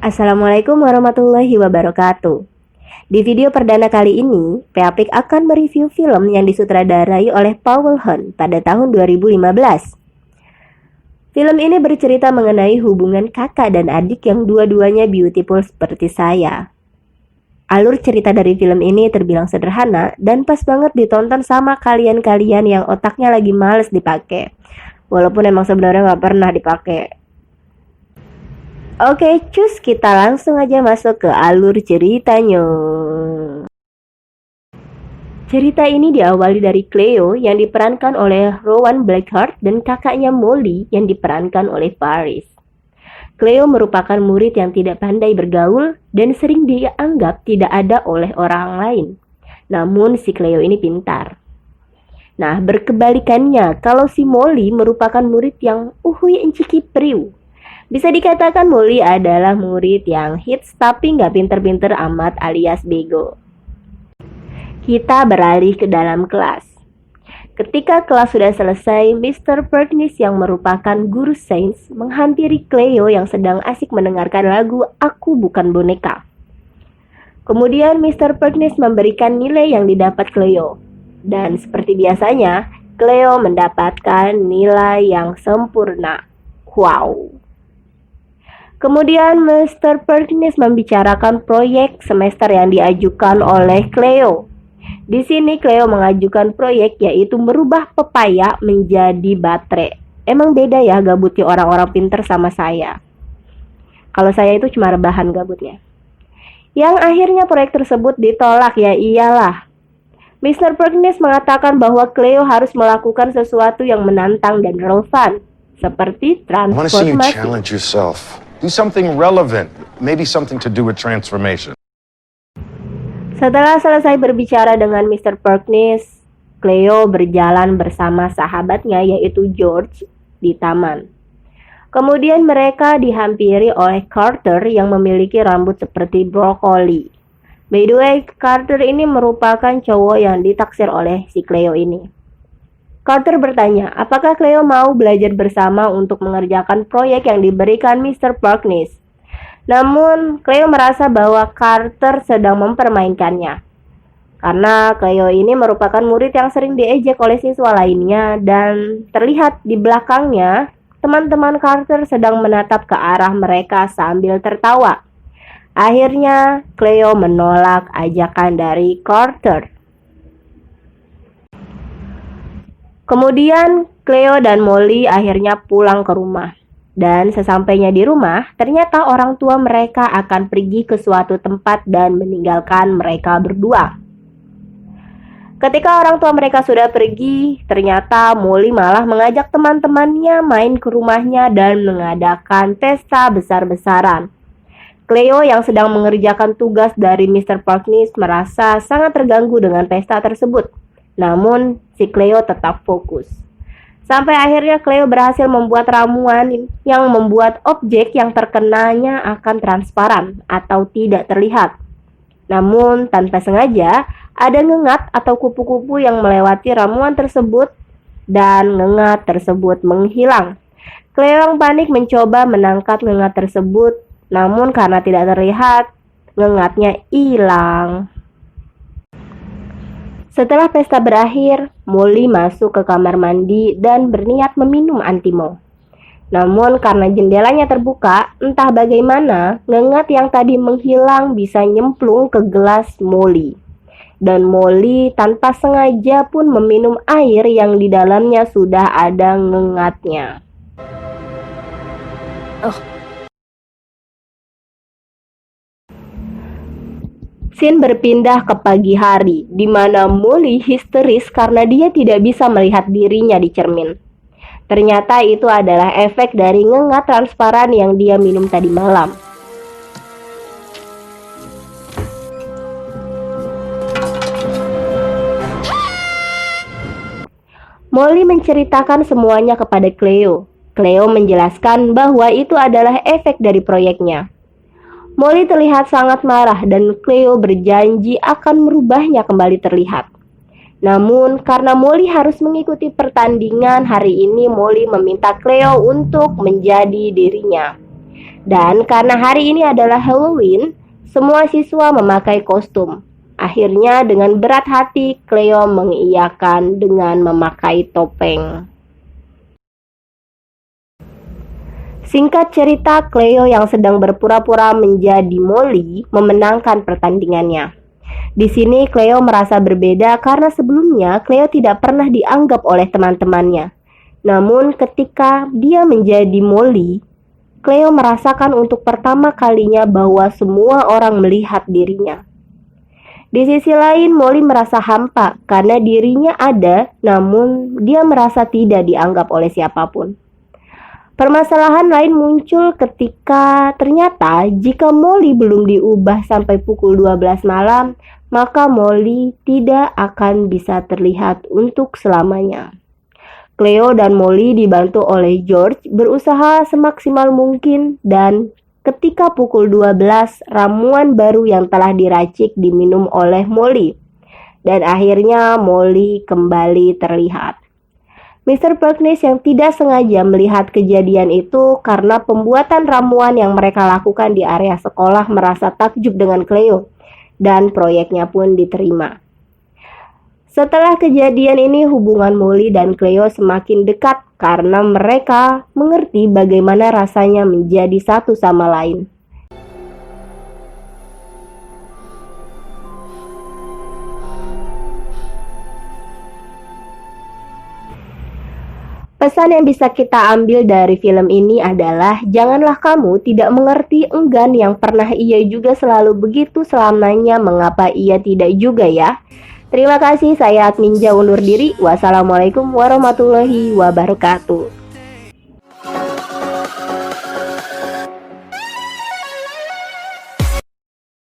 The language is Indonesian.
Assalamualaikum warahmatullahi wabarakatuh. Di video perdana kali ini, Peapik akan mereview film yang disutradarai oleh Paul Hon pada tahun 2015. Film ini bercerita mengenai hubungan kakak dan adik yang dua-duanya beautiful seperti saya. Alur cerita dari film ini terbilang sederhana dan pas banget ditonton sama kalian-kalian yang otaknya lagi males dipakai. Walaupun emang sebenarnya nggak pernah dipakai. Oke, cus, kita langsung aja masuk ke alur ceritanya. Cerita ini diawali dari Cleo yang diperankan oleh Rowan Blackheart dan kakaknya Molly yang diperankan oleh Paris. Cleo merupakan murid yang tidak pandai bergaul dan sering dianggap tidak ada oleh orang lain. Namun si Cleo ini pintar. Nah, berkebalikannya, kalau si Molly merupakan murid yang uhuy enciki priu. Bisa dikatakan Molly adalah murid yang hits tapi nggak pinter-pinter amat alias bego. Kita beralih ke dalam kelas. Ketika kelas sudah selesai, Mr. Perkins yang merupakan guru sains menghampiri Cleo yang sedang asik mendengarkan lagu Aku Bukan Boneka. Kemudian Mr. Perkins memberikan nilai yang didapat Cleo. Dan seperti biasanya, Cleo mendapatkan nilai yang sempurna. Wow! Kemudian Mr. Perkins membicarakan proyek semester yang diajukan oleh Cleo. Di sini Cleo mengajukan proyek yaitu merubah pepaya menjadi baterai. Emang beda ya gabutnya orang-orang pinter sama saya. Kalau saya itu cuma rebahan gabutnya. Yang akhirnya proyek tersebut ditolak ya iyalah. Mr. Perkins mengatakan bahwa Cleo harus melakukan sesuatu yang menantang dan relevan. Seperti transformasi. Do something relevant, maybe something to do with transformation. Setelah selesai berbicara dengan Mr. Perkins, Cleo berjalan bersama sahabatnya yaitu George di taman. Kemudian mereka dihampiri oleh Carter yang memiliki rambut seperti brokoli. By the way, Carter ini merupakan cowok yang ditaksir oleh si Cleo ini. Carter bertanya, apakah Cleo mau belajar bersama untuk mengerjakan proyek yang diberikan Mr. Perkins? Namun, Cleo merasa bahwa Carter sedang mempermainkannya. Karena Cleo ini merupakan murid yang sering diejek oleh siswa lainnya dan terlihat di belakangnya, teman-teman Carter sedang menatap ke arah mereka sambil tertawa. Akhirnya, Cleo menolak ajakan dari Carter. Kemudian Cleo dan Molly akhirnya pulang ke rumah. Dan sesampainya di rumah, ternyata orang tua mereka akan pergi ke suatu tempat dan meninggalkan mereka berdua. Ketika orang tua mereka sudah pergi, ternyata Molly malah mengajak teman-temannya main ke rumahnya dan mengadakan pesta besar-besaran. Cleo yang sedang mengerjakan tugas dari Mr. Perkins merasa sangat terganggu dengan pesta tersebut. Namun, si Cleo tetap fokus. Sampai akhirnya Cleo berhasil membuat ramuan yang membuat objek yang terkenanya akan transparan atau tidak terlihat. Namun, tanpa sengaja, ada ngengat atau kupu-kupu yang melewati ramuan tersebut dan ngengat tersebut menghilang. Cleo yang panik mencoba menangkap ngengat tersebut, namun karena tidak terlihat, ngengatnya hilang. Setelah pesta berakhir, Molly masuk ke kamar mandi dan berniat meminum antimo. Namun karena jendelanya terbuka, entah bagaimana, ngengat yang tadi menghilang bisa nyemplung ke gelas Molly. Dan Molly tanpa sengaja pun meminum air yang di dalamnya sudah ada ngengatnya. Scene berpindah ke pagi hari, di mana Molly histeris karena dia tidak bisa melihat dirinya di cermin. Ternyata itu adalah efek dari ngengat transparan yang dia minum tadi malam. Molly menceritakan semuanya kepada Cleo. Cleo menjelaskan bahwa itu adalah efek dari proyeknya. Molly terlihat sangat marah dan Cleo berjanji akan merubahnya kembali terlihat. Namun, karena Molly harus mengikuti pertandingan hari ini, Molly meminta Cleo untuk menjadi dirinya. Dan karena hari ini adalah Halloween, semua siswa memakai kostum. Akhirnya dengan berat hati, Cleo mengiyakan dengan memakai topeng. Singkat cerita, Cleo yang sedang berpura-pura menjadi Molly memenangkan pertandingannya. Di sini Cleo merasa berbeda karena sebelumnya Cleo tidak pernah dianggap oleh teman-temannya. Namun ketika dia menjadi Molly, Cleo merasakan untuk pertama kalinya bahwa semua orang melihat dirinya. Di sisi lain, Molly merasa hampa karena dirinya ada, namun dia merasa tidak dianggap oleh siapapun. Permasalahan lain muncul ketika ternyata jika Molly belum diubah sampai pukul 12 malam, maka Molly tidak akan bisa terlihat untuk selamanya. Cleo dan Molly dibantu oleh George berusaha semaksimal mungkin dan ketika pukul 12, ramuan baru yang telah diracik diminum oleh Molly. Dan akhirnya Molly kembali terlihat. Mr. Perkins yang tidak sengaja melihat kejadian itu karena pembuatan ramuan yang mereka lakukan di area sekolah merasa takjub dengan Cleo. Dan proyeknya pun diterima. Setelah kejadian ini, hubungan Molly dan Cleo semakin dekat karena mereka mengerti bagaimana rasanya menjadi satu sama lain. Pesan yang bisa kita ambil dari film ini adalah janganlah kamu tidak mengerti enggan yang pernah ia juga selalu begitu selamanya, mengapa ia tidak juga ya. Terima kasih, saya Adminja undur diri. Wassalamualaikum warahmatullahi wabarakatuh.